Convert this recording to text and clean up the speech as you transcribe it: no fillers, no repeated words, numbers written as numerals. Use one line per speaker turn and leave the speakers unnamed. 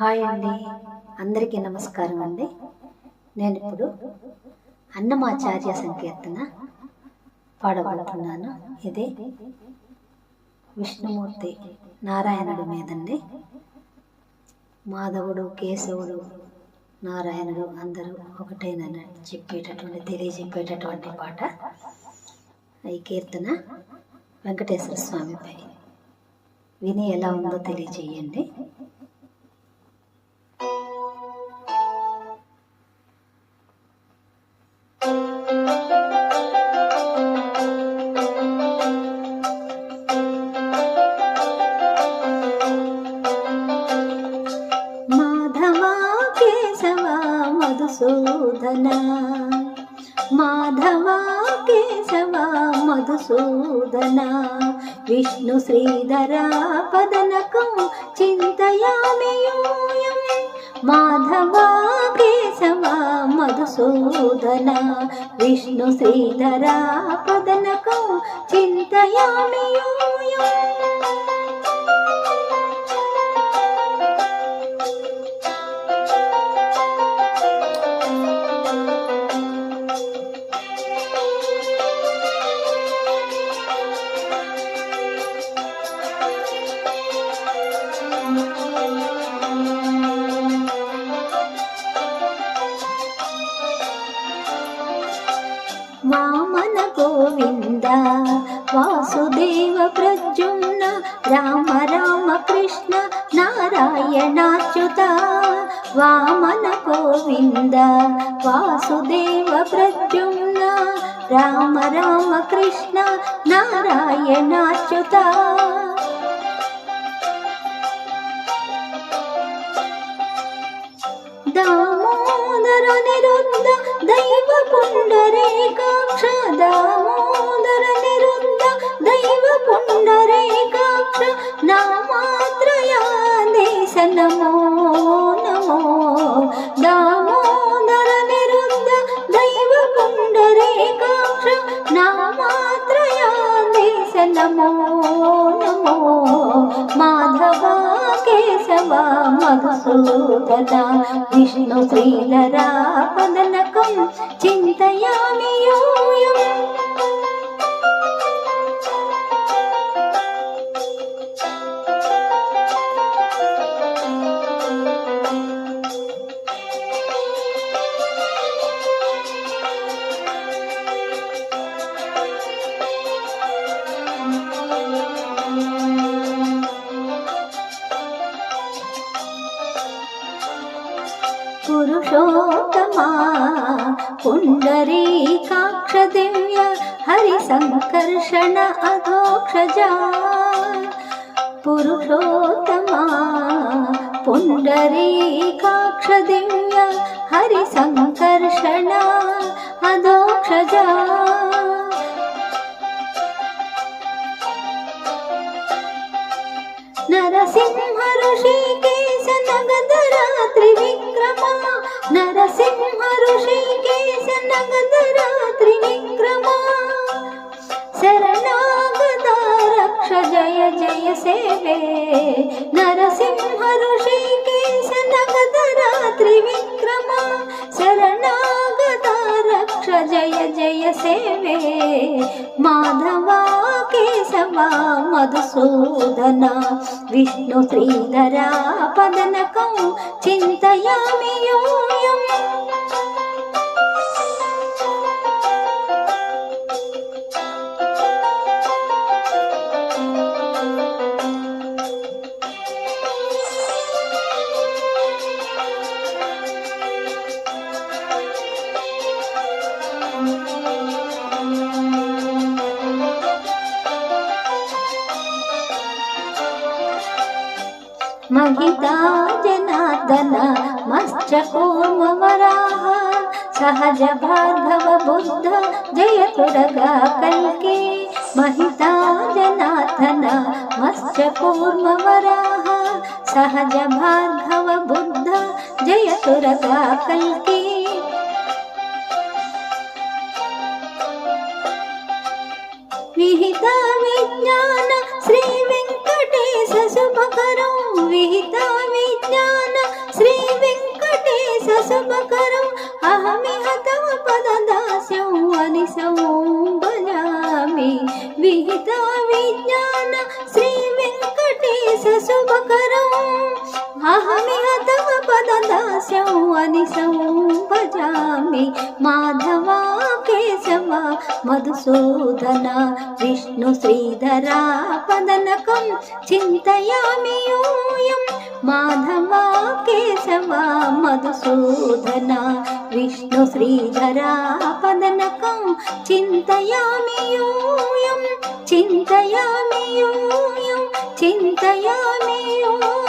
Hi అండి, అందరికీ నమస్కారం అండి. నేను ఇప్పుడు అన్నమాచార్య సంకీర్తన పాడబోతున్నాను. ఇది విష్ణుమూర్తి నారాయణుడి మీదండి. మాధవుడు, కేశవుడు, నారాయణుడు అందరూ ఒకటేనని తెలియజెప్పేటటువంటి పాట. ఈ కీర్తన వెంకటేశ్వర స్వామిపై. విని ఎలా ఉందో తెలియజేయండి. మధుసూదన మాధవ కేశవ మధుసూదన విష్ణు శ్రీధర పదనకం చింతయామి యూయం. మాధవ కేశవ మధుసూదన విష్ణు శ్రీధర పదనకం చింతయామి యూయం. వామన గోవింద వాసుదేవ ప్రద్యుమ్న రామ రామ కృష్ణ నారాయణాచ్యుత. వామన గోవింద వాసుదేవ ప్రద్యుమ్న రామ రామ కృష్ణ నారాయణాచ్యుత. దామోదర నిరుద్ధ దైవ పుండరీకాక్ష. దామోదర నిరుద్ధ దైవ పుండరీకాక్ష నామాత్రయాదేశ నమో నమో. దామోదర నిరుద్ధ దైవ పుండరీకాక్ష నామాత్రయాదేశ నమో నమో. మాధవ కేశవ మధుసూదన విష్ణు శ్రీధర పదనకం చింతయామి యూయం. పురుషోత్తమా పుండరీకాక్ష దివ్య హరి సంకర్షణ అధోక్షజా. పురుషోత్తమా పుండరీకాక్ష దివ్య హరి సంకర్షణ అధోక్షజా. నరసింహ ఋషికేశ నగధరా త్రివిక్రమ. నరసింహ ఋషికేశ నగధరా త్రివిక్రమ. శరణాగత రక్ష జయ జయ సేవే. నరసింహ ఋషికేశ నగధరా త్రివిక్రమ. శరణాగత రక్ష జయ జయ సేవే. మాధవ కేశవ మధుసూదన విష్ణు శ్రీధర పదనకం చింతయామి యూయం. महिता जनार्दन मश्चकूर्म वराह. सहज भार्गव बुद्ध जय तुरगा कल्की. महिता जनार्दन मश्चकूर्म वराह. सहज भार्गव बुद्ध जय तुरगा कल्की. विहित विज्ञान श्री वेंकटेश शुभकरौ. विहित विज्ञान विज्ञान श्री वेङ्कटेश शुभकरौ अहमिह तव पददास्यौ अनिशौ भजामि विहिता विज्ञान श्री वेङ्कटेश शुभकरौ अहमिह तव पददास्यौ अनिशौ भजामि माधवा केशव मधुसूदन विष्णु श्रीधरा पदनकं चिन्तयामि यूयं माधवा केशव मधुसूदन विष्णु श्रीधरा पदनकं चिन्तयामि यूयं चिन्तयामि यूयं चिन्तयामि यूयम्